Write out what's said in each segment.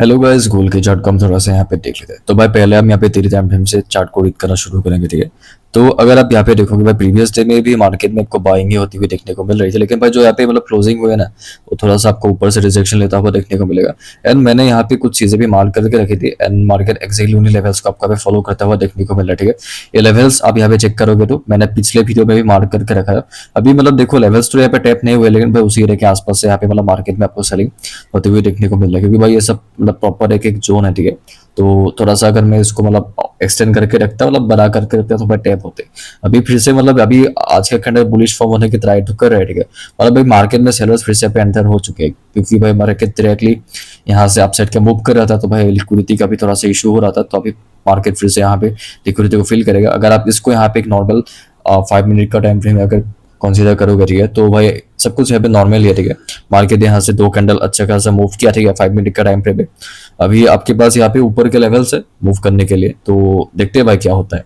Hello guys, Google के chart को हम थोड़ा सा यहाँ पे देख लेते हैं। तो भाई पहले हम यहाँ पे तेरी टाइम फ्रेम से चार्ट को रीड करना शुरू करेंगे, ठीक है। तो अगर आप यहाँ पे देखोगे भाई, प्रीवियस डे में भी मार्केट में आपको बाइंग ही होती हुई देखने को मिल रही थी, लेकिन भाई जो यहाँ पे मतलब क्लोजिंग हुई है ना, वो थोड़ा सा आपको ऊपर से रिजेक्शन लेता हुआ देखने को मिलेगा। एंड मैंने यहाँ पे कुछ चीजें भी मार्क करके रखी थी, एंड मार्केट एक्जैक्टली उन्हीं लेवल्स को आपको फॉलो करता हुआ देखने को मिल रहा है, ठीक है। ये लेवल्स आप यहाँ पे चेक करोगे तो मैंने पिछले वीडियो में भी मार्क करके रखा है। अभी मतलब देखो, लेवल्स तो यहाँ पे टैप नहीं हुए, लेकिन भाई उसी एरिया के आसपास से यहाँ पे मतलब मार्केट में आपको सेलिंग होते हुए देखने को मिल रहा है, क्योंकि भाई ये सब मतलब प्रॉपर एक एक जोन है, ठीक है। तो थोड़ा सा अगर मैं इसको मतलब एक्सटेंड करके रखता, मतलब बड़ा करके रखता, तो भाई टैप होते अभी फिर से, मतलब अभी आज का कैंडल बुलिश फॉर्म होने की ट्राई तो कर रहे हैं, ठीक है। मतलब भाई मार्केट में सेलर्स फिर से पे एंटर हो चुके हैं, क्योंकि भाई मार्केट डायरेक्टली यहाँ से अपसाइड के मूव कर रहा था, तो भाई लिक्विडिटी का भी थोड़ा सा इशू हो रहा था। तो अभी मार्केट फिर से यहाँ पे लिक्विडिटी को फिल करेगा। अगर आप इसको यहाँ पे एक नॉर्मल 5 मिनट का टाइम फ्रेम अगर कंसीडर करोगे, ठीक है, तो भाई सब कुछ यहाँ पे नॉर्मल है, ठीक है। मार्केट यहाँ से 2 कैंडल अच्छा खासा मूव किया, ठीक है, 5 मिनट का टाइम फ्रेम है। अभी आपके पास यहाँ पे ऊपर के लेवल से मूव करने के लिए, तो देखते हैं भाई क्या होता है।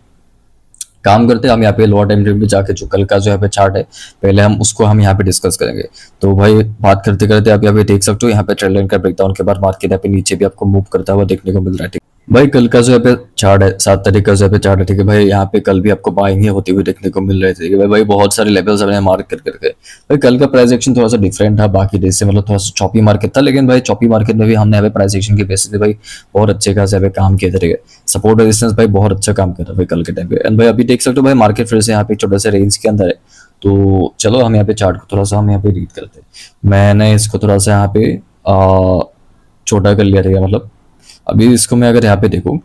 काम करते हैं हम यहाँ पे लोअर टाइम फ्रेम पे जाके, जो कल का जो यहाँ पे चार्ट है, पहले हम यहाँ पे डिस्कस करेंगे। तो भाई बात करते करते आप यहाँ पे देख सकते हो, यहाँ पे ट्रेंड लाइन का ब्रेकडाउन के बाद मार्केट यहाँ पे नीचे भी आपको मूव करता हुआ देखने को मिल रहा है, ठीक है। भाई कल का जो यहाँ पे चार्ट है, 7 तारीख का जो यहाँ पे चार्ट है, ठीक है भाई, यहाँ पे कल भी आपको बाइंग ही होती हुई देखने को मिल रहे थे, ठीक है भाई। बहुत सारे लेवल्स हमने मार्क कर करके भाई, कल का प्राइस एक्शन थोड़ा सा डिफरेंट था बाकी डे से, मतलब थोड़ा सा चॉपी मार्केट था, लेकिन भाई चॉपी मार्केट में भी हमने यहाँ पे प्राइस एक्शन की बेसिस पे भाई बहुत अच्छे खासे यहाँ पे काम किए थे, ठीक है। सपोर्ट रेजिस्टेंस भाई बहुत अच्छा काम कर रहा है भाई कल के टाइम पे। एंड भाई अभी देख सकते हो भाई, मार्केट फिर से यहाँ पे एक छोटे से रेंज के अंदर है। तो चलो हम यहाँ पे चार्ट को थोड़ा सा हम यहाँ पे रीड करते हैं। मैंने इसको थोड़ा सा यहाँ पे छोटा कर लिया था, मतलब अभी इसको मैं अगर यहाँ पे देखूं,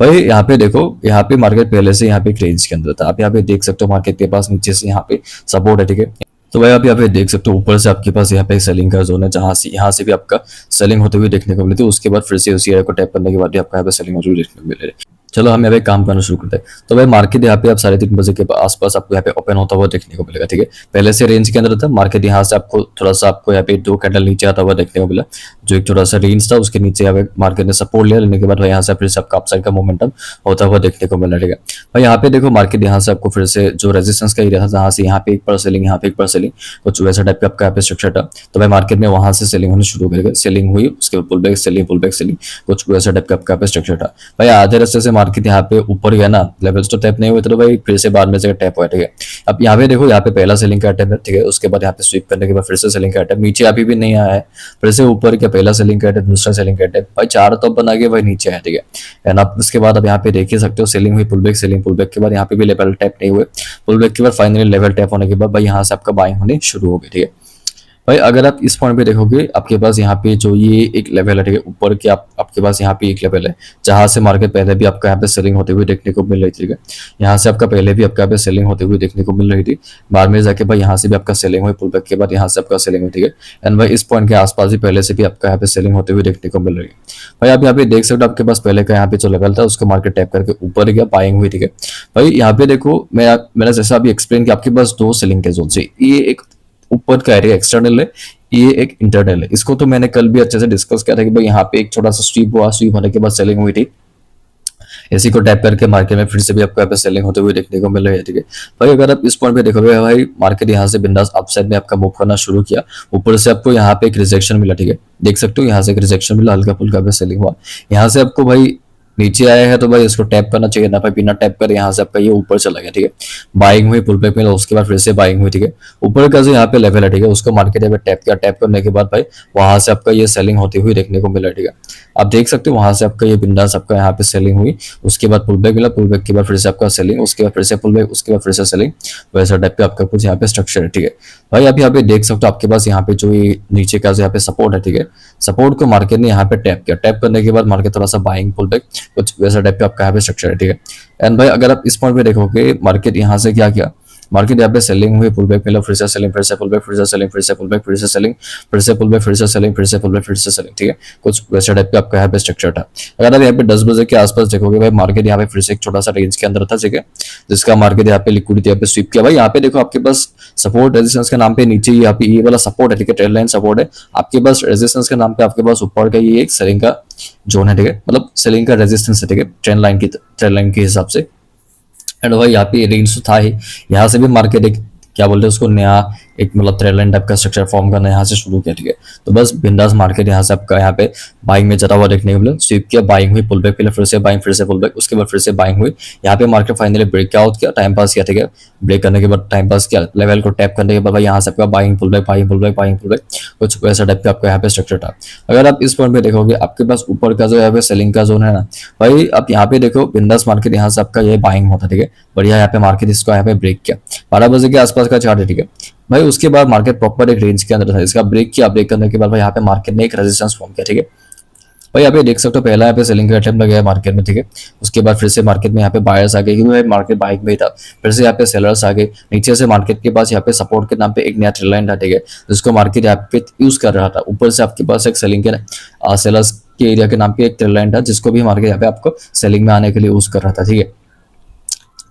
भाई यहाँ पे देखो, यहाँ पे मार्केट पहले से यहाँ पे एक रेंज के अंदर था। आप यहाँ पे देख सकते हो मार्केट के पास नीचे से यहाँ पे सपोर्ट है, ठीक है। तो भाई आप यहाँ पे देख सकते हो ऊपर से आपके पास यहाँ पे सेलिंग का जोन है, जहां से यहाँ से भी आपका सेलिंग होते हुए देखने को मिलती है। उसके बाद फिर से उसी एरिया को टैप करने के बाद भी आपका यहाँ पे सेलिंग होते हुए देखने को मिल रही है। चलो हम यहाँ पे काम करना शुरू करते हैं। तो भाई मार्केट यहाँ पे आप 3:30 बजे के आसपास आपको यहाँ पे ओपन होता हुआ देखने को मिलेगा, ठीक है। पहले से रेंज के अंदर था मार्केट, यहाँ से आपको थोड़ा सा आपको यहाँ पे 2 कैंडल नीचे आता हुआ देखने को मिला, जो एक थोड़ा सा रेंज था, उसके नीचे यहाँ पे मार्केट ने सपोर्ट लिया, लेने के बाद भाई यहाँ से फिर से आपका अपसाइड का मोमेंटम होता हुआ देखने को मिला, ठीक है भाई। यहाँ पे देखो मार्केट यहाँ से आपको फिर से जो रेजिस्टेंस का एरिया था, जहाँ से यहाँ पे एक बार सेलिंग, यहाँ पे एक बार सेलिंग, कुछ वैसा टाइप का आपका यहाँ पे स्ट्रक्चर था। तो भाई मार्केट में वहां से सेलिंग होनी शुरू करेगा, सेलिंग हुई, उसके बाद पुल बैक सेलिंग, कुछ वैसा टाइप का आपका यहाँ पे स्ट्रक्चर था। भाई आधे रास्ते से मार्केट यहाँ पे ऊपर गया ना, लेवल्स तो टैप नहीं हुए थे, तो भाई फिर से बाद में से टैप हुआ, ठीक है। अब यहाँ पे देखो, यहाँ पे पहला सेलिंग का अटैम्प्ट है, ठीक है। उसके बाद यहाँ पे स्वीप करने के बाद फिर से सेलिंग का अटैम्प्ट, नीचे अभी भी नहीं आया है, फिर से ऊपर क्या पहला सेलिंग का अटैम्प्ट, दूसरा सेलिंग का अटैम्प्ट, भाई 4 तो बना के भाई नीचे है, ठीक है। एंड अब उसके बाद अब यहाँ पे देख ही सकते हो, सेलिंग हुई, पुल बैक के बाद यहाँ पे भी लेवल टैप नहीं हुए, पुल बैक के बाद फाइनली लेवल टैप होने के बाद भाई यहाँ से आपका बाइंग होनी शुरू हो गई, ठीक है भाई। अगर आप इस पॉइंट पे देखोगे, आपके पास यहाँ पे जो ये एक लेवल है, ठीक है, ऊपर के आपके पास यहाँ पे एक लेवल है, जहां से मार्केट पहले भी आपका यहाँ पे सेलिंग होते हुए देखने को मिल रही थी, ठीक है। यहाँ से आपका पहले भी आपका यहाँ पे सेलिंग होते हुए देखने को मिल रही थी, बाद में जाके भाई यहाँ से भी आपका सेलिंग हुई, पुल बैक के बाद यहाँ से आपका सेलिंग हुई, ठीक है। एंड भाई इस पॉइंट के आसपास भी पहले से भी आपका यहाँ पे सेलिंग होते हुए देखने को मिल रही है। भाई आप यहाँ पे देख सकते हो, आपके पास पहले का यहाँ पे जो लेवल था, उसको मार्केट टैप करके ऊपर गया, बाइंग हुई, ठीक है भाई। यहाँ पे देखो, मैंने जैसा अभी एक्सप्लेन किया, आपके पास 2 सेलिंग के जोन से, ये एक ऊपर का एरिया एक्सटर्नल है, ये एक इंटरनल है। इसको तो मैंने कल भी अच्छे से डिस्कस किया था कि भाई यहाँ पे एक छोटा सा स्वीप हुआ, स्वीप होने के बाद सेलिंग हुई थी, इसी को टैप करके मार्केट में फिर से भी आपको यहाँ पे सेलिंग होते हुए देखने को मिल रही है, ठीक है भाई। अगर आप इस पॉइंट पे देखोगे भाई, मार्केट यहाँ से बिंदास अपसाइड में आपका मूव करना शुरू किया, ऊपर से आपको यहाँ पे एक रिजेक्शन मिला, ठीक है, देख सकते हो यहाँ से एक रिजेक्शन मिला, हल्का फुल्का पे सेलिंग हुआ, यहाँ से आपको भाई नीचे आया है, तो भाई इसको टैप करना चाहिए ना भाई, बिना टैप करे यहाँ से आपका ये ऊपर चला गया, ठीक है। बाइंग हुई, पुल बैक मिला, उसके बाद फिर से बाइंग हुई, ठीक है। ऊपर का जो यहाँ पे लेवल है, ठीक है, उसको मार्केट यहाँ पे टैप किया, टैप करने के बाद भाई वहां से आपका ये सेलिंग होती हुई देखने को मिला, ठीक है। आप देख सकते हो वहां से आपका ये बिंदास आपका यहाँ पे सेलिंग हुई, उसके बाद पुल बैक मिला, पुल बैक के बाद फिर से आपका सेलिंग, उसके बाद फिर से पुल बैक, उसके बाद फिर से सेलिंग, वैसा टाइप का आपका कुछ यहाँ पे स्ट्रक्चर है, ठीक है भाई। आप यहाँ पे देख सकते हो, आपके पास यहाँ पे जो ये नीचे का जो यहाँ पे सपोर्ट है, ठीक है, सपोर्ट को मार्केट ने यहाँ पे टैप किया, टैप करने के बाद मार्केट थोड़ा सा बाइंग, पुल बैक, कुछ वैसा टाइप का आपका यहाँ पे स्ट्रक्चर है, ठीक है। एंड भाई अगर आप इस पॉइंट पे देखोगे, मार्केट यहाँ से क्या किया, मार्केट यहाँ पे सेलिंग हुई, पुल बैक मिला, फिर से सेलिंग, फिर से पुल बैक, फिर से सेलिंग, फिर से पुल बैक, फिर से सेलिंग, फिर से पुल बैक, फिर से सेलिंग, फिर से पुल बैक, फिर से सेलिंग, ठीक है। कुछ वैसा टाइप का आपका यहाँ पे स्ट्रक्चर था। अगर आप यहाँ पे 10 बजे के आसपास देखोगे भाई, मार्केट यहाँ पे फिर से एक छोटा सा रेंज के अंदर था, ठीक है, जिसका मार्केट यहाँ पे लिक्विडिटी यहाँ पे स्वीप किया। भाई यहाँ पे देखो, आपके पास सपोर्ट रेजिस्टेंस के नाम पे नीचे यहाँ पे ये वाला सपोर्ट है, ठीक है, ट्रेंड लाइन सपोर्ट है, आपके पास रेजिस्टेंस के नाम पे आपके पास ऊपर का ये एक सेलिंग का जोन है, ठीक है, मतलब सेलिंग का रेजिस्टेंस है, ठीक है, ट्रेंड लाइन के हिसाब से। एंड भाई यहाँ पे रेंज तो था ही, यहाँ से भी मार्केट एक क्या बोलते हैं उसको, नया एक मतलब ट्रेंड लाइन टाइप का स्ट्रक्चर फॉर्म करना यहाँ से शुरू किया, ठीक है। तो बस बिंदास मार्केट यहाँ से आपका यहाँ पे बाइंग में चला हुआ देखने को मिला, स्वीप किया, बाइंग हुई, पुल बैक, पहले फिर से बाइंग, फिर से पुल बैक, उसके बाद फिर से बाइंग हुई। यहाँ पे मार्केट फाइनली ब्रेकआउट किया, टाइम पास किया, ठीक है। ब्रेक करने के बाद टाइम पास किया, लेवल को टैप करने के बाद भाई यहाँ से आपका buying pull back, buying pull back, buying pull back, कुछ वैसा टाइप का आपका यहाँ पे स्ट्रक्चर था। अगर आप इस पॉइंट पे देखोगे आपके पास ऊपर का जो यहाँ पे सेलिंग का जोन है ना भाई, आप यहाँ पे देखो बिंदास मार्केट यहाँ से आपका ये बाइंग होता है, ठीक है। बढ़िया यहाँ पे मार्केट इसको यहाँ पे ब्रेक किया, 12 बजे के आसपास का चार्ट है, ठीक है भाई। उसके बाद मार्केट प्रॉपर एक रेंज के अंदर था, इसका ब्रेक किया, ब्रेक करने के बाद भाई यहाँ पे मार्केट ने एक रेजिस्टेंस फॉर्म किया, ठीक है भाई। यहाँ पे देख सकते हो पहला यहाँ पे सेलिंग का अटेम्प्ट लगा है मार्केट में, ठीक है। उसके बाद फिर से मार्केट में यहाँ पे बायर्स आ गए, क्योंकि भाई मार्केट बाइंग में ही था। फिर से यहाँ पे सेलर्स आ गए, नीचे से मार्केट के पास यहाँ पे सपोर्ट के नाम पे एक नया ट्रेंड लाइन था, ठीक है, जिसको मार्केट यहाँ पे यूज कर रहा था। ऊपर से आपके पास एक सेलिंग के सेलर्स के एरिया के नाम पे एक ट्रेंड लाइन था, जिसको भी मार्केट यहाँ पे आपको सेलिंग में आने के लिए यूज कर रहा था, ठीक है।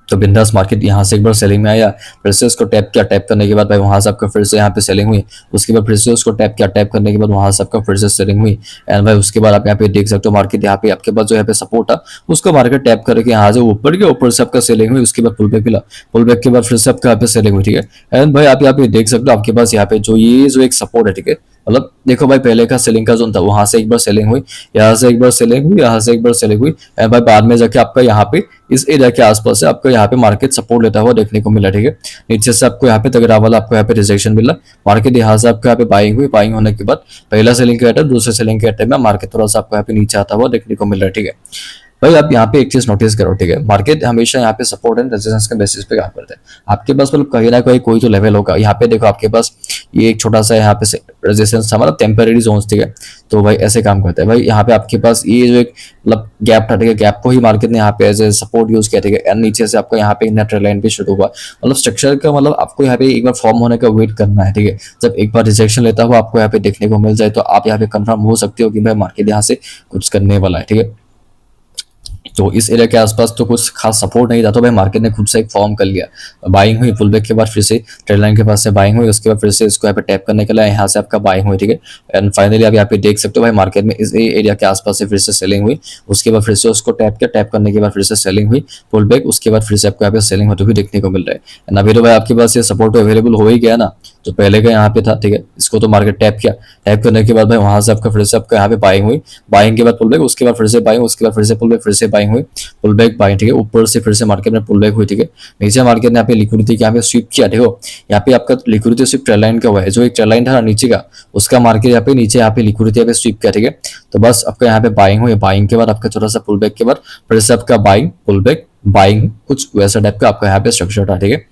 तो बिंदास मार्केट यहाँ से एक बार सेलिंग में आया, फिर से उसको टैप किया, टैप करने के बाद भाई वहां से आपका फिर से यहाँ पे सेलिंग हुई। उसके बाद फिर से उसको टैप किया, टैप करने के बाद वहां से आपका फिर से सेलिंग हुई। एंड भाई उसके बाद आप यहाँ पे देख सकते हो मार्केट यहाँ पे आपके पास जो यहाँ पे सपोर्ट था उसको मार्केट टैप करके यहाँ से ऊपर गया, ऊपर से आपका सेलिंग हुई। उसके बाद पुल बैक मिला, पुल बैक के बाद फिर से आपका यहाँ पे सेलिंग हुई, ठीक है। एंड भाई आप यहाँ पे देख सकते हो आपके पास यहाँ पे जो एक सपोर्ट है, ठीक है। मतलब देखो भाई पहले का सेलिंग का जोन था, वहां से एक बार सेलिंग हुई, यहाँ से एक बार सेलिंग हुई, यहाँ से एक बार सेलिंग हुई। एंड भाई बाद में जाके आपका यहाँ पे इस एरिया के आसपास से आपको यहाँ पे मार्केट सपोर्ट लेता हुआ देखने को मिला, ठीक है। नीचे से आपको यहाँ पे तगड़ा वाला आपको यहाँ पे रिजेक्शन मिला, मार्केट यहाँ से आपको यहाँ पे बाइंग हुई, बाइंग होने के बाद पहला सेलिंग के अटैम्प्ट, दूसरे सेलिंग के अटैम्प्ट में मार्केट थोड़ा सा आपको यहाँ पे नीचे आता हुआ देखने को मिल रहा है, ठीक है भाई। आप यहाँ पे एक चीज नोटिस करो, ठीक है, मार्केट हमेशा यहाँ पे सपोर्ट एंड रेजिस्टेंस के बेसिस पे काम करते हैं। आपके पास मतलब कहीं ना कहीं कोई तो लेवल होगा। यहाँ पे देखो आपके पास ये एक छोटा सा यहाँ पे रेजिस्टेंस था, मतलब टेम्पररी जोन, ठीक है। तो भाई ऐसे काम करते हैं भाई। यहाँ पे आपके पास ये जो एक मतलब गैप था, ठीक है, गैप को ही मार्केट ने यहाँ पे एज ए सपोर्ट यूज किया, ठीक है। एंड नीचे से आपको यहाँ पे नेट ट्रेंड लाइन भी शुरू हुआ, मतलब स्ट्रक्चर का मतलब आपको यहाँ पे एक बार फॉर्म होने का वेट करना है, ठीक है। जब एक बार रिजेक्शन लेता हुआ आपको यहाँ पे देखने को मिल जाए तो आप यहाँ पे कंफर्म हो सकते हो कि भाई मार्केट यहाँ से कुछ करने वाला है, ठीक है। तो इस एरिया के आसपास तो कुछ खास सपोर्ट नहीं था, तो भाई मार्केट ने खुद से एक फॉर्म कर लिया, बाइंग हुई, पुल बैक के बाद फिर से ट्रेंड लाइन के पास से बाइंग हुई, उसके बाद फिर से इसको यहाँ पे टैप करने के लिए यहाँ से आपका बाइंग हुई, ठीक है। एंड फाइनली आप यहाँ पे देख सकते हो भाई मार्केट में इस एरिया के आसपास से फिर से सेलिंग हुई, उसके बाद फिर से उसको टैप किया, टैप करने के बाद फिर से सेलिंग हुई, पुल बैक, उसके बाद फिर से आपको यहाँ पे सेलिंग होते हुए देखने को मिल रहा है। एंड अभी तो भाई आपके पास ये सपोर्ट अवेलेबल हो ही गया ना, जो पहले का यहाँ पे था, ठीक है। इसको तो मार्केट टैप किया, टैप करने के बाद भाई वहां से आपका फिर से आपका यहाँ पे बाइंग हुई, बाइंग के बाद पुल बैक, उसके बाद फिर से बाइंग, उसके बाद फिर से पुल बैक, फिर से बाइंग हुई, पुल बैक बाइंग, ठीक है। ऊपर से फिर से मार्केट में पुल बैक हुई, ठीक है। नीचे मार्केट ने यहाँ पे लिक्विडिटी यहाँ पे स्वीप किया, देखो यहाँ पे आपका लिक्विडिटी स्वीप ट्रेंड लाइन का हुआ है, जो एक ट्रेंड लाइन था नीचे का, उसका मार्केट यहाँ पे नीचे यहाँ पे लिक्विडिटी यहाँ पे स्वीप किया, ठीक है। तो बस आपका यहाँ पे बाइंग हुई, बाइंग के बाद आपका थोड़ा सा पुल बैक के बाद फिर से आपका बाइंग, पुल बैक, बाइंग, कुछ वैसा टाइप का आपका यहाँ पे स्ट्रक्चर था, ठीक है।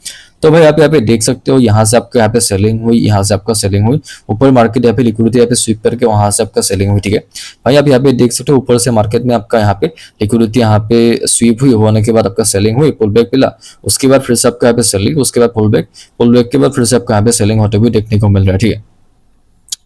तो भाई आप यहाँ पे देख सकते हो यहाँ से आपका यहाँ पे सेलिंग हुई, यहाँ से आपका सेलिंग हुई, ऊपर मार्केट यहाँ पे लिक्विडिटी यहाँ पे स्वीप करके वहां से आपका सेलिंग हुई, ठीक है भाई। आप यहाँ पे देख सकते हो ऊपर से मार्केट में आपका यहाँ पे लिक्विडिटी यहाँ पे स्वीप हुई, होने के बाद आपका सेलिंग हुई, पुल बैक मिला, उसके बाद फिर से आपका यहाँ पे सेलिंग, उसके बाद पुल बैक, पुल बैक के बाद फिर से आपका यहाँ पे सेलिंग होते हुए देखने को मिल रहा है, ठीक है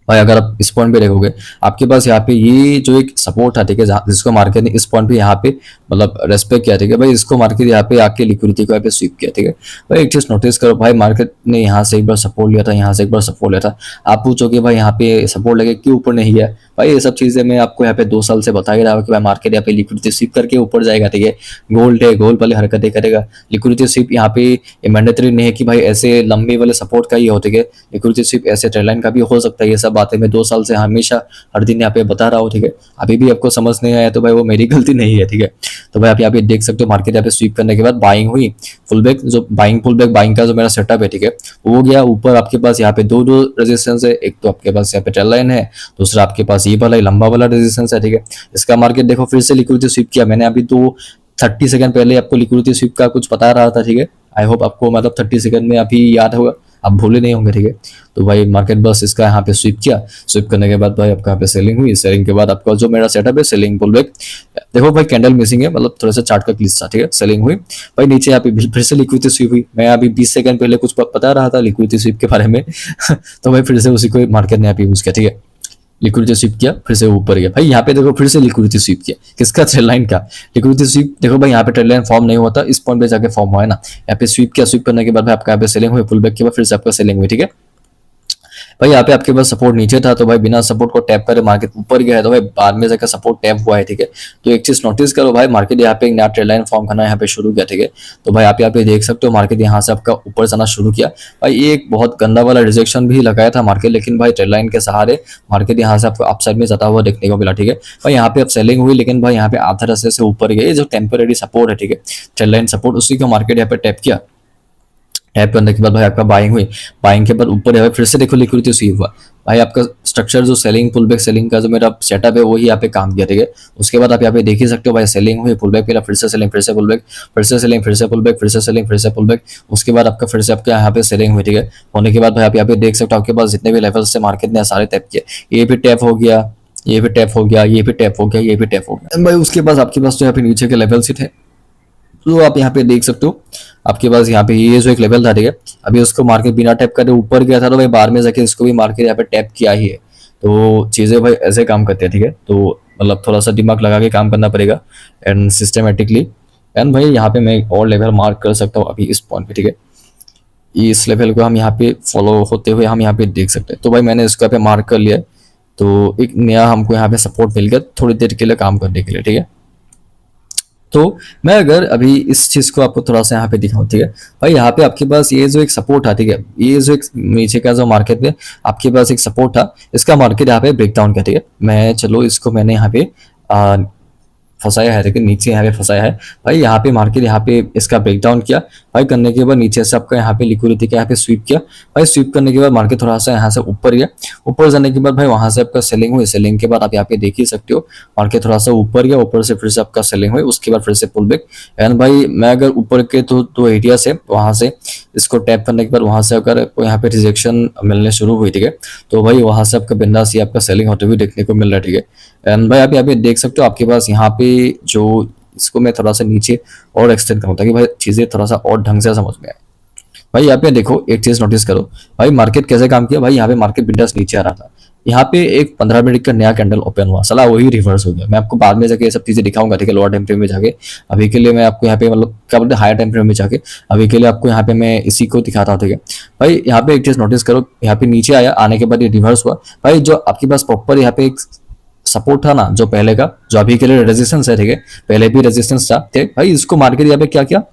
भाई। अगर आप इस पॉइंट पे देखोगे आपके पास यहाँ पे ये जो एक सपोर्ट था, ठीक है, जिसको मार्केट ने इस पॉइंट पे यहाँ पे मतलब रेस्पेक्ट किया, ठीक है भाई। इसको मार्केट यहाँ पे आके लिक्विडिटी को यहाँ पे स्वीप किया, ठीक है भाई। एक चीज नोटिस करो भाई, मार्केट ने यहाँ से एक बार सपोर्ट लिया था, यहाँ से एक बार सपोर्ट लिया था। आप पूछोगे भाई यहाँ पे सपोर्ट लगे क्यों ऊपर नहीं गया, भाई ये सब चीजें मैं आपको यहाँ पे 2 साल से बता ही रहा हूँ कि भाई मार्केट यहाँ पे लिक्विडिटी स्वीप करके ऊपर जाएगा, ठीक है। गोल्ड है, गोल्ड वाली हरकतें करेगा। लिक्विडिटी स्वीप यहाँ पे मैंडेटरी नहीं है कि भाई ऐसे लंबे वाले सपोर्ट का ही हो, ठीक है। लिक्विडिटी स्वीप ऐसे ट्रेंड लाइन का भी हो सकता है। ये सब बातें मैं 2 साल से हमेशा हर दिन यहाँ पे बता रहा हूँ, ठीक है। अभी भी आपको समझ नहीं आया तो भाई वो मेरी गलती नहीं है, ठीक है। तो भाई आप यहाँ पे देख सकते हो मार्केट यहाँ पे स्वीप करने के बाद बाइंग हुई, फुल बैक, जो बाइंग पुल बैक बाइंग का जो मेरा सेटअप है, ठीक है, वो गया ऊपर। आपके पास यहाँ पे दो रेजिस्टेंस है, एक तो आपके पास यहाँ पे ट्रेंड लाइन है, दूसरा आपके पास ये वाला लंबा वाला रेजिस्टेंस है, ठीक है। इसका मार्केट देखो फिर से लिक्विडिटी स्वीप किया। मैंने अभी तो 30 सेकंड पहले आपको लिक्विडिटी स्वीप का कुछ बता रहा था, ठीक है। आई होप आपको मतलब 30 सेकंड में अभी याद होगा, आप भूले नहीं होंगे, ठीक है। तो भाई मार्केट बस इसका यहाँ पे स्वीप किया, स्वीप करने के बाद भाई आपका यहाँ पे सेलिंग हुई, सेलिंग के बाद आपका जो मेरा सेटअप है सेलिंग पुल बैक, देखो भाई कैंडल मिसिंग है, मतलब थोड़ा सा चार्ट का क्लिच था, ठीक है। सेलिंग हुई भाई, नीचे यहाँ पे फिर से लिक्विडिटी स्वीप हुई। मैं अभी 20 सेकंड पहले कुछ बता रहा था लिक्विडिटी स्वीप के बारे में तो भाई फिर से उसी को मार्केट ने यहाँ पे यूज किया, ठीक है। लिक्विडिटी स्वीप किया, फिर से ऊपर गया भाई। यहाँ पे देखो फिर से लिक्विडिटी स्वीप किया, किसका, ट्रेंड लाइन का लिक्विडिटी स्वीप। देखो भाई यहाँ पे ट्रेंड लाइन फॉर्म नहीं हुआ था, इस पॉइंट पे जाके फॉर्म हुआ है ना। यहाँ पे स्वीप किया, स्वीप करने के बाद भाई आपका यहाँ पे सेलिंग हुई, पुल बैक के बाद फिर से आपका सेलिंग हुई, ठीक है। भाई यहाँ पे आपके पास सपोर्ट नीचे था, तो भाई बिना सपोर्ट को टैप करे मार्केट ऊपर गया है, तो भाई बाद में जाकर सपोर्ट टैप हुआ है, ठीक है। तो एक चीज नोटिस करो भाई, मार्केट यहाँ पे एक नया ट्रेड लाइन फॉर्म करना यहाँ पे शुरू किया, ठीक है। तो भाई आप यहाँ पे देख सकते हो मार्केट यहाँ से आपका ऊपर जाना शुरू किया। भाई ये एक बहुत गंदा वाला रिजेक्शन भी लगाया था मार्केट, लेकिन भाई ट्रेड लाइन के सहारे मार्केट यहाँ से आपको अपसाइड में जाता हुआ देखने को मिला, ठीक है। भाई यहाँ पे अब सेलिंग हुई, लेकिन भाई यहाँ पे आधा रास्ते से ऊपर गए, जो टेम्पररी सपोर्ट है, ठीक है, ट्रेड लाइन सपोर्ट, उसी को मार्केट यहाँ पे टैप किया। टैप करने के बाद भाई आपका बाइंग हुई, बाइंग के बाद ऊपर है, फिर से देखो लिक्विडिटी स्वीप हुआ। भाई आपका स्ट्रक्चर जो सेलिंग पुल बैक सेलिंग का जो मेरा सेटअप है वही यहाँ पे काम किया, ठीक है। उसके बाद आप यहाँ पे देख ही सकते हो भाई सेलिंग हुई, पुल बैक, मेरा फिर से सेलिंग, फिर से पुल बैक, फिर से सेलिंग, फिर से पुल बैक, फिर से सेलिंग, फिर से पुल बैक। उसके बाद आपका फिर से आपका यहाँ पे सेलिंग हुई, ठीक है। होने के बाद भाई आप यहाँ पे देख सकते हो आपके पास जितने भी लेवल्स से मार्केट ने सारे टैप किए, ये भी टैप हो गया, ये भी टैप हो गया, ये भी टैप हो गया, ये भी टैप हो गया। भाई उसके बाद आपके पास तो यहाँ पे नीचे के लेवल्स ही थे, तो आप यहाँ पे देख सकते हो आपके पास यहाँ पे ये जो एक लेवल था, ठीक है। अभी उसको मार्केट बिना टैप करे ऊपर गया था, तो भाई बाहर में जाके इसको भी मार्केट यहाँ पे टैप किया ही है। तो चीजें भाई ऐसे काम करते हैं, ठीक है। तो मतलब थोड़ा सा दिमाग लगा के काम करना पड़ेगा एंड सिस्टमेटिकली। एंड भाई यहाँ पे मैं एक और लेवल मार्क कर सकता हूँ अभी इस पॉइंट पे, ठीक है। इस लेवल को हम यहाँ पे फॉलो होते हुए हम यहाँ पे देख सकते हैं। तो भाई मैंने इसको यहाँ पे मार्क कर लिया है, तो एक नया हमको यहाँ पे सपोर्ट मिल गया थोड़ी देर के लिए काम करने के लिए, ठीक है। तो मैं अगर अभी इस चीज को आपको थोड़ा सा यहाँ पे दिखाऊं, ठीक है। भाई यहाँ पे आपके पास ये जो एक सपोर्ट था, ठीक है, ये जो एक नीचे का जो मार्केट में आपके पास एक सपोर्ट था, इसका मार्केट यहाँ पे ब्रेकडाउन किया, ठीक है। मैं चलो इसको मैंने यहाँ पे फंसाया है, लेकिन नीचे यहाँ पे फंसाया है। भाई यहाँ पे मार्केट यहाँ पे इसका ब्रेकडाउन किया, भाई करने के बाद नीचे से आपका यहाँ पे लिक्विडिटी का यहाँ पे स्वीप किया। भाई स्वीप करने के बाद मार्केट थोड़ा सा यहाँ से ऊपर गया, ऊपर जाने के बाद भाई वहां से आपका सेलिंग हुई, सेलिंग के बाद आप यहाँ पे देख ही सकते हो मार्केट थोड़ा सा ऊपर गया, ऊपर से फिर से आपका सेलिंग हुई, उसके बाद फिर से पुल बैक। एंड भाई मैं अगर ऊपर के तो एरिया से वहां से इसको टैप करने के बाद वहां से अगर यहाँ पे रिजेक्शन मिलने शुरू हुई, ठीक है, तो भाई वहां से आपका बिंदास ही आपका सेलिंग होते हुए देखने को मिल रहा है, ठीक है। एंड भाई आप यहाँ पे देख सकते हो आपके पास यहाँ पे जो इसको मैं थोड़ा सा नीचे और एक्सटेंड करूँ ताकि भाई चीजें थोड़ा सा और ढंग से समझ में आए। भाई यहाँ पे देखो एक चीज नोटिस करो, भाई मार्केट कैसे काम किया। भाई यहाँ पे मार्केट बिंदास नीचे आ रहा था, यहाँ पे एक 15 मिनट का नया कैंडल ओपन हुआ, साला वही रिवर्स हो गया। मैं आपको बाद में जाके ये सब चीजें दिखाऊंगा, ठीक है, लोअर टाइम फ्रेम में जाके। अभी के लिए मैं आपको यहाँ पे मतलब क्या बोलते हैं हायर टाइम फ्रेम में जाके, अभी के लिए आपको यहाँ पे मैं इसी को दिखाता हूँ, ठीक है। भाई यहाँ पे एक चीज नोटिस करो, यहाँ पे नीचे आया, आने के बाद ये रिवर्स हुआ। भाई जो आपके पास प्रॉपर यहाँ पे एक सपोर्ट था ना जो पहले का, जो अभी के लिए रेजिस्टेंस है, ठीक है, पहले भी रेजिस्टेंस था, ठीक, भाई इसको मार्केट यहाँ पे क्या किया,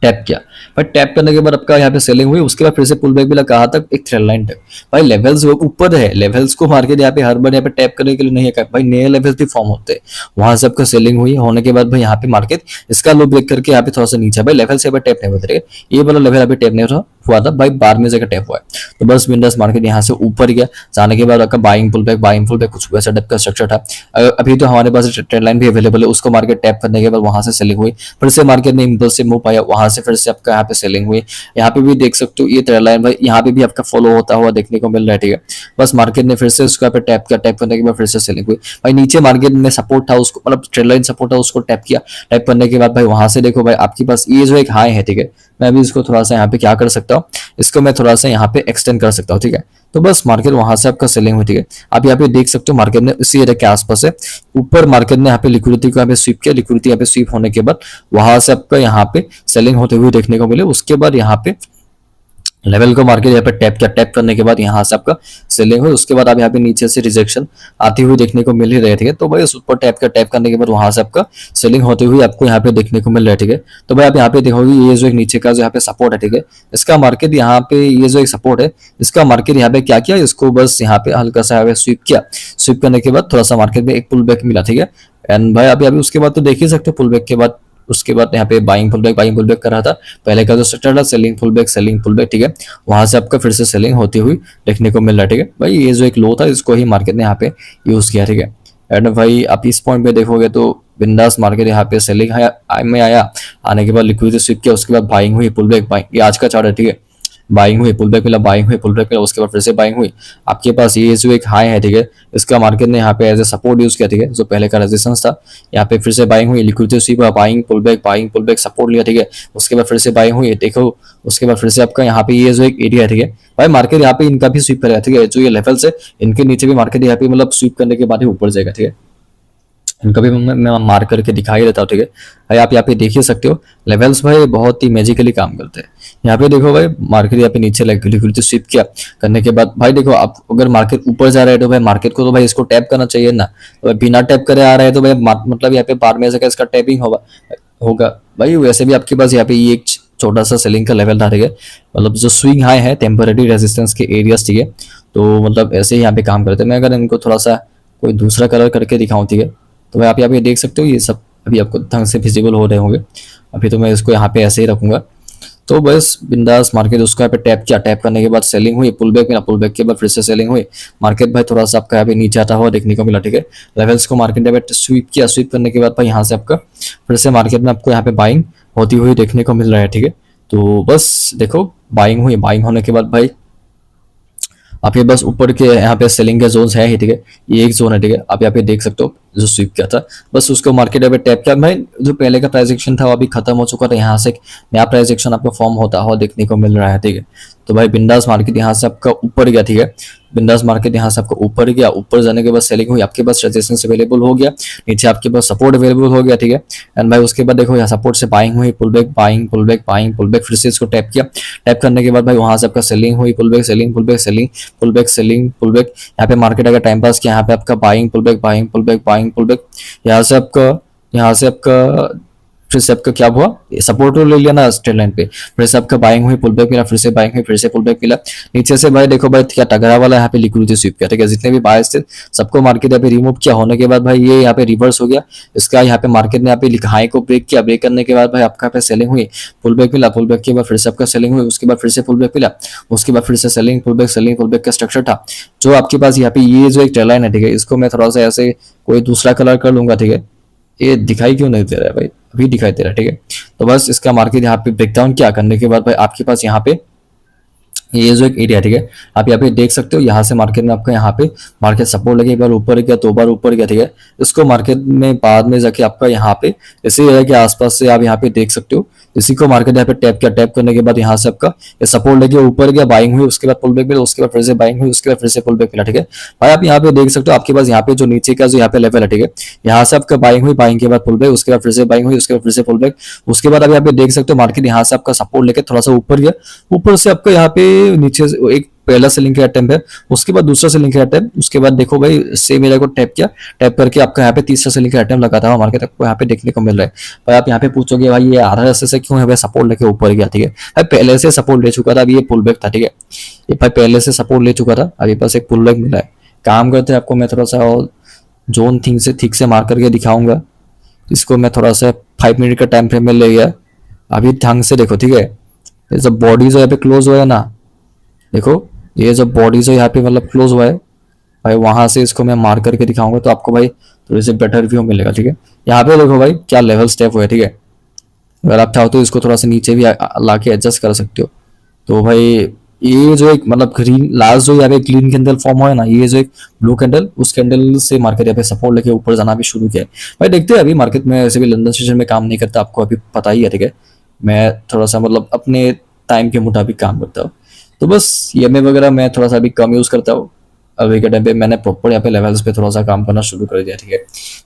टैप किया। भाई टैप करने के बाद आपका यहाँ पे सेलिंग हुई, उसके बाद फिर से पुल बैक भी लगा, कहा तक एक थ्रेड लाइन तक। भाई लेवल्स ऊपर है, लेवल्स को मार्केट यहाँ पे हर बार यहाँ पे टैप करने के लिए नहीं है, भाई नए लेवल्स भी फॉर्म होते हैं। वहां से आपका सेलिंग हुई, होने के बाद भाई यहाँ पे मार्केट इसका लो ब्रेक करके यहाँ पे थोड़ा सा नीचे, भाई लेवल से टैप नहीं होता, ये वाला लेवल अभी टैप नहीं हुआ था, भाई बाद में जाकर टैप हुआ है। तो बस विंडोज मार्केट यहाँ से ऊपर गया, जाने के बाद आपका बाइंग पुल बैक कुछ वैसा टाइप का स्ट्रक्चर था। अभी तो हमारे पास ट्रेंड लाइन भी अवेलेबल है, उसको मार्केट टैप करने के बाद वहां से सेलिंग हुई, फिर से मार्केट ने इम्पल्सिव मूव पाया, वहां से फिर से आपका यहाँ पे सेलिंग हुई। यहाँ पे भी देख सकते हो ये ट्रेंड लाइन भाई यहाँ पे भी आपका फॉलो होता हुआ देखने को मिल रहा है, ठीक है। बस मार्केट ने फिर से उसको यहाँ पे टैप किया, टैप करने के बाद फिर से सेलिंग हुई। भाई नीचे मार्केट में सपोर्ट था, उसको मतलब ट्रेंड लाइन सपोर्ट था, उसको टैप किया, टैप करने के बाद भाई वहां से देखो भाई आपके पास ये जो एक हाई है, ठीक है, मैं अभी इसको थोड़ा सा यहाँ पे क्या कर सकता हूँ, इसको मैं थोड़ा सा यहाँ पे एक्सटेंड कर सकता हूँ, ठीक है। तो बस मार्केट वहां से आपका सेलिंग हुई, ठीक है। आप यहाँ पे देख सकते हो मार्केट ने इसी एरिया के आसपास है, ऊपर मार्केट ने यहाँ पे लिक्विडिटी को यहाँ पे स्वीप किया, लिक्विडिटी यहाँ पे स्वीप होने के बाद वहां से आपका यहाँ पे सेलिंग होते हुए देखने को मिले। उसके बाद यहाँ पे लेवल को मार्केट यहाँ पे टैप किया, टैप करने के बाद यहाँ से आपका सेलिंग हुई। उसके बाद आप यहाँ पे नीचे से रिजेक्शन आती हुई देखने को मिल ही रहे, ठीक है। तो भाई उस ऊपर टैप करने के बाद वहां से आपका सेलिंग होते हुए आपको यहाँ पे देखने को मिल रहा है, ठीक है। तो भाई आप यहाँ पे देखोगे ये जो एक नीचे का जो यहाँ पे सपोर्ट है, ठीक है, इसका मार्केट यहाँ पे ये जो एक सपोर्ट है, इसका मार्केट यहाँ पे क्या किया, इसको बस यहाँ पे हल्का सा यहाँ पे स्वीप किया, स्वीप करने के बाद थोड़ा सा मार्केट में एक पुल बैक मिला, ठीक है। एंड भाई अभी उसके बाद तो देख ही सकते हो पुल बैक के बाद, उसके बाद यहाँ पे बाइंग पुल बैक कर रहा था। पहले का जो स्ट्रक्चर था सेलिंग पुल बैक, ठीक है, वहां से आपका फिर से सेलिंग होती हुई देखने को मिल रहा है, ठीक है। भाई ये जो एक लो था इसको ही मार्केट ने यहाँ पे यूज किया, ठीक है। एंड भाई आप इस पॉइंट पे देखोगे तो बिंदास मार्केट यहाँ पे सेलिंग में आया, आने के बाद लिक्विडिटी स्वीप किया, उसके बाद बाइंग हुई, पुल बैक बाइंग, ये आज का चार्ट है, ठीक है। बाइंग हुई, पुल बैक मिला, बाइंग हुई, पुल बैक मिला, उसके बाद फिर से बाइंग हुई। आपके पास ये जो एक हाई है, ठीक है, इसका मार्केट ने यहाँ पे एज ए सपोर्ट यूज किया, ठीक है, जो पहले का रेजिस्टेंस था। यहाँ पे फिर से बाइंग हुई, लिक्विडिटी स्वीप हुआ, बाइंग पुल बैक सपोर्ट लिया, ठीक है। उसके बाद फिर से बाइंग हुई, देखो उसके बाद फिर से आपका यहाँ पे ये जो एक एरिया है, ठीक है, भाई मार्केट यहाँ पे इनका भी स्वीप करेगा, ठीक है। जो ये लेवल्स है इनके नीचे भी मार्केट यहाँ पे मतलब स्वीप करने के बाद ही ऊपर जाएगा, ठीक है। इनका भी मैं मार्क करके दिखा ही देता हूँ, ठीक है भाई। आप यहाँ पे देख ही सकते हो लेवल्स भाई बहुत ही मैजिकली काम करते हैं। यहाँ पे देखो भाई मार्केट यहाँ पे नीचे लिक्विडिटी स्वीप किया, करने के बाद भाई देखो आप अगर मार्केट ऊपर जा रहा है तो भाई मार्केट को तो भाई इसको टैप करना चाहिए ना। तो भाई बिना टैप करे आ रहा है तो भाई मतलब यहाँ पे बार में से इसका टैपिंग होगा होगा भाई। वैसे भी आपके पास यहाँ पे ये एक छोटा सा सेलिंग का लेवल था, ठीक है। मतलब जो स्विंग हाई है टेम्पररी रेजिस्टेंस के एरियाज, ठीक है। तो मतलब ऐसे ही यहाँ पे काम करते हैं। मैं अगर इनको थोड़ा सा कोई दूसरा कलर करके दिखाऊं, ठीक है, तो भाई आप यहाँ पे देख सकते हो ये सब अभी आपको ढंग से विजिबल हो रहे होंगे। अभी तो मैं इसको यहाँ पे ऐसे ही रखूंगा। तो बस बिंदास मार्केट उसको यहाँ पे टैप किया, टैप करने के बाद सेलिंग हुई, पुल बैक मिला, पुल बैक के बाद फिर से सेलिंग हुई। मार्केट भाई थोड़ा सा आपका यहाँ पे नीचे आता हुआ देखने को मिला, ठीक है। लेवल्स को मार्केट ने स्वीप किया, स्वीप करने के बाद भाई यहाँ से आपका फिर से मार्केट में आपको यहाँ पे बाइंग होती हुई देखने को मिल रहा है, ठीक है। तो बस देखो बाइंग हुई, बाइंग होने के बाद भाई आप ये बस ऊपर के यहाँ पे सेलिंग के जोन्स है ही, ठीक है। ये एक जोन है, ठीक है। आप यहाँ पे देख सकते हो जो स्वीप किया था, बस उसको मार्केट यहाँ पे टैप किया भाई। जो पहले का प्राइस एक्शन था वो अभी खत्म हो चुका था, यहाँ से नया प्राइस एक्शन आपको फॉर्म होता हुआ देखने को मिल रहा है, ठीक है। तो भाई बिंदास मार्केट यहाँ से आपका ऊपर गया, ठीक है। बिंदास मार्केट यहाँ से आपको ऊपर गया, ऊपर जाने के बाद सेलिंग हुई, आपके पास रेजिस्टेंस अवेलेबल हो गया, नीचे आपके पास सपोर्ट अवेलेबल हो गया, ठीक है। एंड भाई उसके बाद देखो यहाँ सपोर्ट से बाइंग हुई, pull back buying, pull back buying, pull back, फिर से इसको टैप किया। टैप करने के बाद भाई वहां से आपका सेलिंग हुई, pull back selling, pull back selling, pull back selling, pull back. यहाँ पे मार्केट अगर टाइम पास किया, यहाँ पे आपका buying, pull back buying, pull back buying, pull back. यहाँ से आपका फिर से आपका क्या हुआ, सपोर्ट ले लिया ना स्ट्रेट लाइन पे, फिर से आपका बाइंग हुई, पुल बैक मिला, फिर से बाइंग हुई, फिर से पुल बैक मिला। नीचे से भाई देखो भाई क्या टकरा वाला यहाँ पे लिक्विडिटी स्वीप किया, ठीक है। जितने भी बायर्स थे सबको मार्केट यहाँ पे रिमूव किया, होने के बाद भाई ये यहाँ पे रिवर्स हो गया। इसका यहाँ पे मार्केट ने यहाँ पे हाई को ब्रेक किया, ब्रेक करने के बाद भाई आपका पे सेलिंग हुई, पुल बैक मिला, पुल बैक के बाद फिर से आपका सेलिंग हुई, उसके बाद फिर से पुल बैक मिला, उसके बाद फिर से selling, pull back selling, pull back का स्ट्रक्चर था जो आपके पास यहाँ पे। ये जो एक ट्रेल लाइन है, ठीक है, इसको मैं थोड़ा सा ऐसे कोई दूसरा कलर कर लूंगा, ठीक है। ये दिखाई क्यों नहीं दे रहा है भाई, अभी दिखाई दे रहा है, ठीक है। तो बस इसका मार्केट यहाँ पे ब्रेकडाउन क्या करने के बाद भाई आपके पास यहाँ पे ये जो एक एरिया, ठीक है, आप यहाँ पे देख सकते हो। यहाँ से मार्केट में आपका यहाँ पे मार्केट सपोर्ट लगे, एक बार ऊपर गया, दो बार ऊपर गया, ठीक है। इसको मार्केट में बाद में जाके आपका यहाँ पे इसी एरिया के आसपास से आप यहाँ पे देख सकते हो। इसी को मार्केट यहाँ पे टैप किया, टैप करने के बाद यहाँ से आपका ये सपोर्ट लगे, ऊपर गया, बाइंग हुई, उसके बाद पुल बैक मिला, उसके बाद फिर से बाइंग हुई, उसके बाद फिर से पुल बैक मिला, ठीक है भाई। आप यहाँ पे देख सकते हो आपके पास यहाँ पे जो नीचे का जो यहाँ पे लेवल है, ठीक है, यहाँ से आपका बाइंग हुई, बाइंग के बाद पुल बैक, उसके बाद फिर से बाइंग हुई, उसके बाद फिर से पुल बैक, उसके बाद आप यहाँ पे देख सकते हो मार्केट यहाँ से आपका सपोर्ट लेके थोड़ा सा ऊपर गया, ऊपर से आपका यहाँ पे नीचे एक पहला सेलिंग का अटेम्प्ट है, उसके बाद दूसरा सेलिंग का अटेम्प्ट, उसके बाद देखो भाई सेम एरिया को टैप किया, टैप करके आपका यहाँ पे तीसरा सेलिंग का अटेम्प्ट लगाता हुआ मार्केट आपको यहाँ पे देखने को मिल रहा है। भाई आप यहाँ पे पूछोगे भाई ये RSI से क्यों है भाई सपोर्ट लेके ऊपर गया, ठीक है भाई। पहले से सपोर्ट ले चुका था, अभी ये पुल बैक था, ठीक है। ये भाई पहले से सपोर्ट ले चुका था, अभी पास एक पुल बैक मिला है। काम करते हैं, आपको मैं थोड़ा सा जोन थिंक से मार्क करके दिखाऊंगा। इसको मैं थोड़ा सा 5 मिनट का टाइम फ्रेम में ले गया, अभी ढंग से देखो, ठीक है। ये जब बॉडी जो यहाँ पे क्लोज हुआ है ना, देखो ये जब बॉडी जो यहाँ पे मतलब क्लोज हुआ है भाई, वहां से इसको मैं मार्क करके दिखाऊंगा तो आपको भाई थोड़ी सी बेटर व्यू मिलेगा, ठीक है। यहाँ पे देखो भाई क्या लेवल स्टेप हुआ है, ठीक है। अगर आप चाहो तो इसको थोड़ा सा नीचे भी ला के एडजस्ट कर सकते हो। तो भाई ये जो एक मतलब ग्रीन लास्ट जो यहाँ पे ग्रीन कैंडल फॉर्म हुआ है ना, ये जो एक ब्लू कैंडल, उस कैंडल से मार्केट यहाँ पे सपोर्ट लेके ऊपर जाना भी शुरू किया है भाई। देखते हैं अभी मार्केट में ऐसे भी लंदन सेशन में काम नहीं करता, आपको अभी पता ही है, ठीक है। मैं थोड़ा सा मतलब अपने टाइम के मुताबिक काम करता हूँ। तो बस EMA वगैरह मैं थोड़ा सा अभी कम यूज करता हूँ। अभी के टाइम पे मैंने प्रॉपर यहाँ पे लेवल्स पे थोड़ा सा काम करना शुरू कर दिया, ठीक है।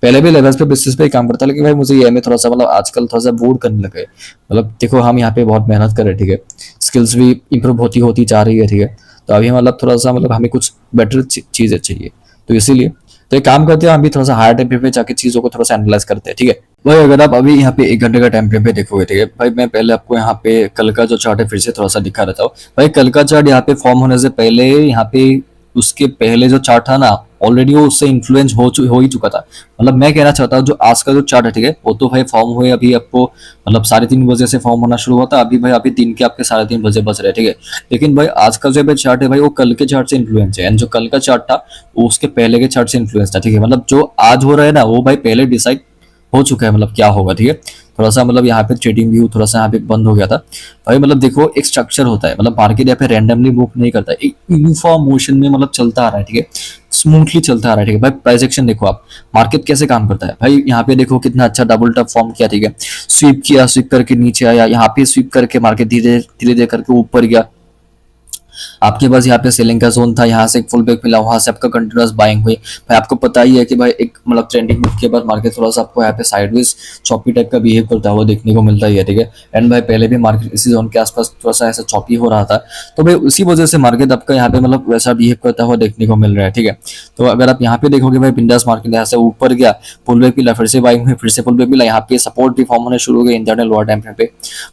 पहले भी लेवल्स पे बेसिस पे ही काम करता, लेकिन भाई मुझे EMA थोड़ा सा मतलब आजकल थोड़ा सा बोर करने लगा है। मतलब देखो हम यहाँ पे बहुत मेहनत कर रहे हैं, ठीक है, स्किल्स भी इंप्रूव होती होती जा रही है, ठीक है। तो अभी मतलब थोड़ा सा मतलब हमें कुछ बेटर चीजें चाहिए, तो इसीलिए तो एक काम करते हैं, हम भी थोड़ा सा हायर टाइम पे जाके चीजों को थोड़ा सा एनालाइज करते हैं, ठीक है भाई। अगर आप अभी यहाँ पे 1 घंटे का टाइम फ्रेम पे देखोगे, ठीक है भाई, मैं पहले आपको यहाँ पे कल का जो चार्ट है फिर से थोड़ा सा दिखा रहता हूँ भाई। कल का चार्ट यहाँ पे फॉर्म होने से पहले यहाँ पे उसके पहले जो चार्ट था ना, ऑलरेडी वो उससे इन्फ्लुएंस हो ही चुका था। मतलब मैं कहना चाहता हूँ जो आज का जो चार्ट है, ठीक है, वो तो भाई फॉर्म हुए अभी आपको मतलब 3:30 बजे से फॉर्म होना शुरू हुआ था, अभी भाई अभी दिन के आपके 3:30 बजे बज रहे हैं, ठीक है। लेकिन भाई आज का जो चार्ट है भाई वो कल के चार्ट से इन्फ्लुएंस है, एंड जो कल का चार्ट था वो उसके पहले के चार्ट से इन्फ्लुएंस था, ठीक है। मतलब जो आज हो रहा है ना वो भाई पहले डिसाइड हो चुका है, मतलब क्या होगा, ठीक है। थोड़ा सा मतलब यहाँ पे ट्रेडिंग व्यू थोड़ा सा यहाँ पे बंद हो गया था भाई। मतलब देखो एक स्ट्रक्चर होता है, मतलब मार्केट यहाँ पे रैंडमली मूव नहीं करता, एक यूनिफॉर्म मोशन में मतलब चलता आ रहा है, ठीक है, स्मूथली चलता आ रहा है, ठीक है भाई। प्राइस एक्शन देखो आप, मार्केट कैसे काम करता है भाई। यहाँ पे देखो कितना अच्छा डबल टॉप फॉर्म किया, ठीक है, स्वीप किया, स्वीप करके नीचे आया, यहाँ पे स्वीप करके मार्केट धीरे धीरे करके ऊपर गया, आपके पास यहाँ पे सेलिंग का जोन था, यहाँ से एक फुल बैक मिला, वहां से आपका कंटिन्यूअस बाइंग हुई। भाई आपको पता ही है कि भाई एक मतलब ट्रेंडिंग मूव के बाद मार्केट थोड़ा सा आपको यहाँ पे साइडवेज चॉपी टाइप का बिहेव करता हुआ देखने को मिलता ही है, ठीक है। एंड भाई पहले भी मार्केट इसी जोन के आसपास थोड़ा सा ऐसा चॉपी हो रहा था, तो भाई उसी वजह से मार्केट आपका यहाँ पे मतलब वैसा बिहेव करता हुआ देखने को मिल रहा है, ठीक है। तो अगर आप यहाँ पे देखोगे भाई बिंदास मार्केट यहाँ से ऊपर गया, पुल बैक मिला, फिर से बाइंग हुई, फिर से पुल बैक मिला, यहाँ पे सपोर्ट भी फॉर्म होने शुरू हो गए इंटरनल लोअर टाइम फ्रेम पे,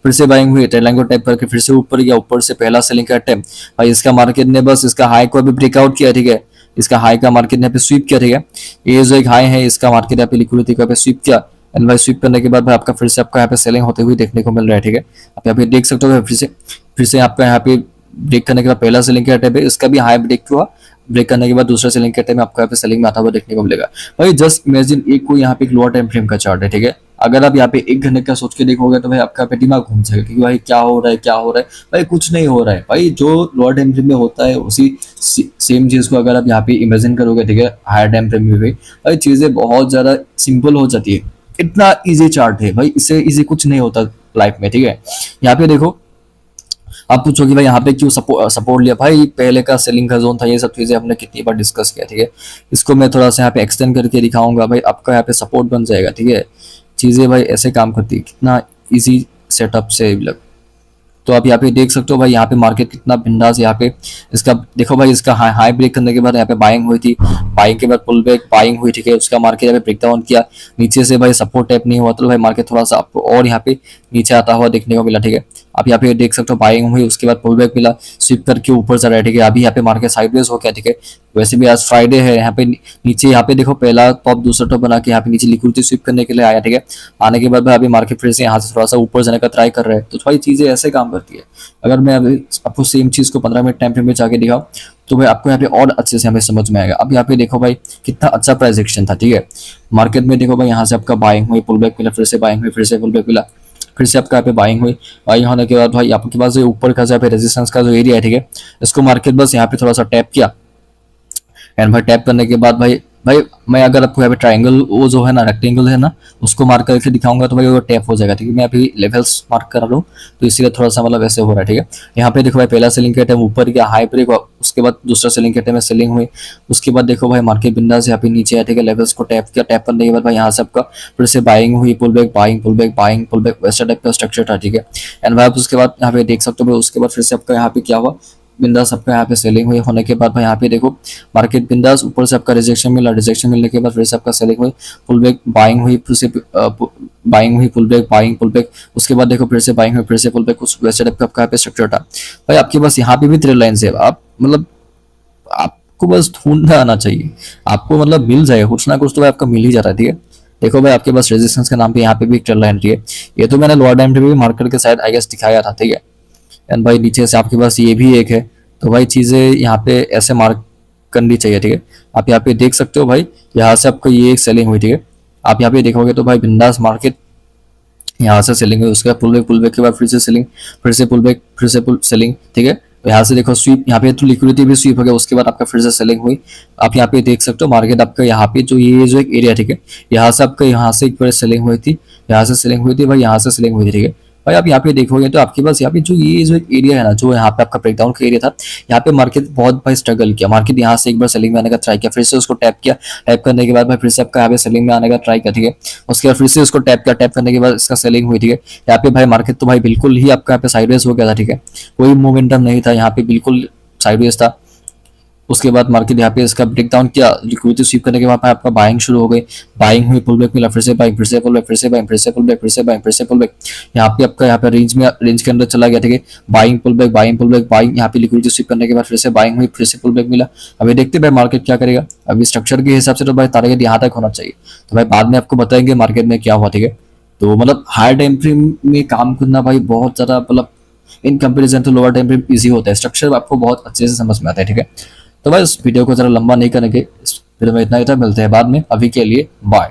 फिर से बाइंग हुई, ट्रायंगल टाइप करके फिर से ऊपर गया, ऊपर से पहला सेलिंग का अटेम्प्ट। भाई इसका मार्केट ने बस इसका हाई को अभी ब्रेकआउट किया, ठीक है। इसका हाई का मार्केट ने यहाँ पे स्वीप किया, ठीक है। ये जो एक हाई है इसका मार्केट यहाँ पे लिक्विडिटी को यहाँ पे स्वीप किया, एंड भाई स्वीप करने के बाद भाई आपका फिर से आपका यहाँ पे सेलिंग होते हुए देखने को मिल रहा है, ठीक है। आप यहाँ पे देख सकते हो फिर से आपका यहाँ पे ब्रेक करने के बाद पहला सेलिंग का अटेम्प्ट है, इसका भी हाई ब्रेक हुआ, ब्रेक करने के बाद दूसरा सेलिंग के टाइम आपको यहाँ पे सेलिंग में आता हुआ देखने को मिलेगा। भाई जस्ट इमेजिन एक कोई यहाँ पे एक लोअर टाइम फ्रेम का चार्ट है, ठीक है। अगर आप यहाँ पे एक घंटे का सोच के देखोगे तो भाई आपका पे दिमाग घूम जाएगा कि भाई क्या हो रहा है क्या हो रहा है। भाई कुछ नहीं हो रहा है भाई, जो लोअर टाइम फ्रेम में होता है उसी सेम चीज को अगर आप यहाँ पे इमेजिन करोगे, ठीक है, हायर टाइम फ्रेम में भी भाई चीजें बहुत ज्यादा सिंपल हो जाती है। इतना इजी चार्ट है भाई, इससे इजी कुछ नहीं होता लाइफ में, ठीक है। यहाँ पे देखो, आप पूछोगे भाई यहाँ पे क्यों सपोर्ट लिया, भाई पहले का सेलिंग का जोन था, ये सब चीजें हमने कितनी बार डिस्कस किया, ठीक है। इसको मैं थोड़ा सा यहाँ पे एक्सटेंड करके दिखाऊंगा, भाई आपका यहाँ पे सपोर्ट बन जाएगा, ठीक है। चीजें भाई ऐसे काम करती है, कितना इजी सेटअप से लग। तो आप यहाँ पे देख सकते हो भाई यहाँ पे मार्केट कितना बिंदास यहाँ पे इसका देखो भाई, इसका हाई ब्रेक करने के बाद यहाँ पे बाइंग हुई थी, बाइंग के बाद पुल बैक बाइंग हुई, ठीक है। उसका मार्केट यहाँ पे ब्रेक डाउन किया, नीचे से भाई सपोर्ट टैप नहीं हुआ तो भाई मार्केट थोड़ा सा आपको और यहाँ पे नीचे आता हुआ देखने को मिला, ठीक है। आप यहाँ पे देख सकते हो बाइंग हुई, उसके बाद पुल बैक मिला, स्विप करके ऊपर चला है, ठीक है। अभी यहाँ पे मार्केट साइडवेज हो गया, ठीक है। वैसे भी आज फ्राइडे है, यहाँ पे नीचे यहाँ पे देखो पहला टॉप दूसरा टॉप बना के यहाँ पे नीचे लिक्विडिटी स्विप करने के लिए आया, ठीक है। आने के बाद भाई अभी मार्केट फिर से यहाँ से थोड़ा सा ऊपर जाने का ट्राई कर रहा है, तो थोड़ी चीजें ऐसे काम करती है। अगर मैं अभी आपको सेम चीज को 15 मिनट टाइम फ्रेम में जाके दिखाऊं तो भाई आपको यहाँ पे और अच्छे से हमें समझ में आएगा। अब यहाँ पे देखो भाई कितना अच्छा प्राइस एक्शन था, ठीक है। मार्केट में देखो भाई यहाँ से आपका बाइंग हुई, पुल बैक मिला, फिर से बाइंग हुई, फिर से पुल बैक मिला, फिर से आपका यहाँ पे बाइंग हुई। बाइंग होने के बाद भाई आपके पास जो ऊपर का जो रेजिस्टेंस का जो एरिया है, ठीक है, इसको मार्केट बस यहाँ पे थोड़ा सा टैप किया, एंड भाई टैप करने के बाद भाई मैं अगर आपको यहाँ पे ट्राइंगल वो जो है ना रेक्टेंगल है ना उसको मार्क करके दिखाऊंगा तो भाई वो टैप हो जाएगा, ठीक है। मैं अभी लेवल्स मार्क कर रहा हूँ तो इसीलिए थोड़ा सा मतलब ऐसे हो रहा है, ठीक है। यहाँ पे देखो भाई पहला सेलिंग के टाइम ऊपर गया, हाई ब्रेक, उसके बाद दूसरा सेलिंग के टाइम में सेलिंग हुई, उसके बाद देखो भाई मार्केट बिंदास यहाँ पे नीचे है, ठीक है। लेवल्स को टैप किया, टैप करने के बाद भाई यहाँ से आपका फिर से बाइंग हुई, pull back buying, pull back buying, pull back, वैसा टाइप का स्ट्रक्चर था, ठीक है। एंड भाई उसके बाद यहाँ पे देख सकते हो भाई उसके बाद फिर से आपका यहाँ पे क्या हुआ, बिंदास आपका यहाँ पे सेलिंग हुई। होने के बाद भाई यहाँ पे देखो मार्केट बिंदास ऊपर से आपका रिजेक्शन मिला, रिजेक्शन मिलने के बाद फिर से आपका सेलिंग हुई, पुल बैक बाइंग हुई, फिर से बाइंग हुई, pull back buying, pull back, उसके बाद देखो फिर से बाइंग हुई, फिर से पुल बैक, उस वैसे टाइप का आपका यहाँ पे स्ट्रक्चर था। भाई आपके पास यहाँ पे भी 3 लाइन है, आप मतलब आपको बस ढूंढना आना चाहिए, आपको मतलब मिल जाएगा कुछ ना कुछ तो भाई आपका मिल ही जा रहा है, ठीक है। देखो भाई आपके पास रेजिस्टेंस के नाम पे यहाँ पे भी एक ट्रेल लाइन, ठीक है। ये तो मैंने लोअर टाइम पे भी मार्केट के साइड आई गेस दिखाया था, ठीक है। एंड भाई नीचे से आपके पास ये भी एक है, तो भाई चीजें यहाँ पे ऐसे मार्क करनी चाहिए, ठीक है। आप यहाँ पे देख सकते हो भाई यहाँ से आपको ये एक सेलिंग हुई, ठीक है। आप यहाँ पे देखोगे तो भाई बिंदास मार्केट यहाँ से सेलिंग हुई, उसके बाद पुल बैक के बाद फिर से सेलिंग, फिर से पुल बैक, फिर से पुल सेलिंग, ठीक है। तो यहाँ से देखो स्वीप, यहाँ पे तो लिक्विडिटी भी स्वीप हो गया, उसके बाद आपका फिर से सेलिंग हुई। आप यहाँ पे देख सकते हो मार्केट आपका यहाँ पे जो ये जो एक एरिया, ठीक है, यहाँ से आपका यहाँ से एक बार सेलिंग हुई थी, यहाँ से सेलिंग हुई थी भाई, यहाँ से सेलिंग हुई थी, ठीक है। भाई आप यहाँ पे देखोगे तो आपके पास यहाँ पे जो ये जो एक एरिया है ना, जो यहाँ पे आपका ब्रेकडाउन का एरिया था, यहाँ पे मार्केट बहुत भाई स्ट्रगल किया। मार्केट यहाँ से एक बार सेलिंग में आने का ट्राई किया, फिर से उसको टैप किया, टैप करने के बाद भाई फिर से आपका यहाँ पे सेलिंग में आने का ट्राई किया, ठीक है। उसके बाद फिर से उसको टैप किया, टैप करने के बाद इसका सेलिंग हुई, ठीक है। यहाँ पे भाई मार्केट तो भाई बिल्कुल ही आपका यहाँ पे साइडवेज हो गया था, ठीक है। कोई मोमेंटम नहीं था, यहाँ पे बिल्कुल साइडवेज था। उसके बाद मार्केट यहाँ पे इसका ब्रेक डाउन किया, लिक्विडिटी स्वीप करने के बाद आपका बाइंग शुरू हो गई, बाइंग हुई, पुल बैक मिला, फिर से बाइंग, फिर से पुल बैक, फिर से बाइंग, फिर से पुल बैक, फिर से बाइंग, फिर से पुल बैक। यहाँ पे आपका यहाँ पे रेंज के अंदर चला गया, ठीक है। Buying pull back, buying pull back, buying, यहाँ पे लिक्विडिटी स्वीप करने के बाद फिर से बाइंग हुई, फिर से पुल बैक मिला। अभी देखते भाई मार्केट क्या करेगा। अभी स्ट्रक्चर के हिसाब से तो भाई टारगेट यहाँ तक होना चाहिए, तो भाई बाद में आपको बताएंगे मार्केट में क्या हुआ, ठीक है। तो मतलब हायर टाइम फ्रेम में काम करना भाई बहुत ज्यादा मतलब in comparison to lower time frame easy होता है, स्ट्रक्चर आपको बहुत अच्छे से समझ में आता है, ठीक है। तो भाई इस वीडियो को जरा लंबा नहीं करेंगे, इस वीडियो में इतना ही था, मिलते हैं बाद में, अभी के लिए बाय।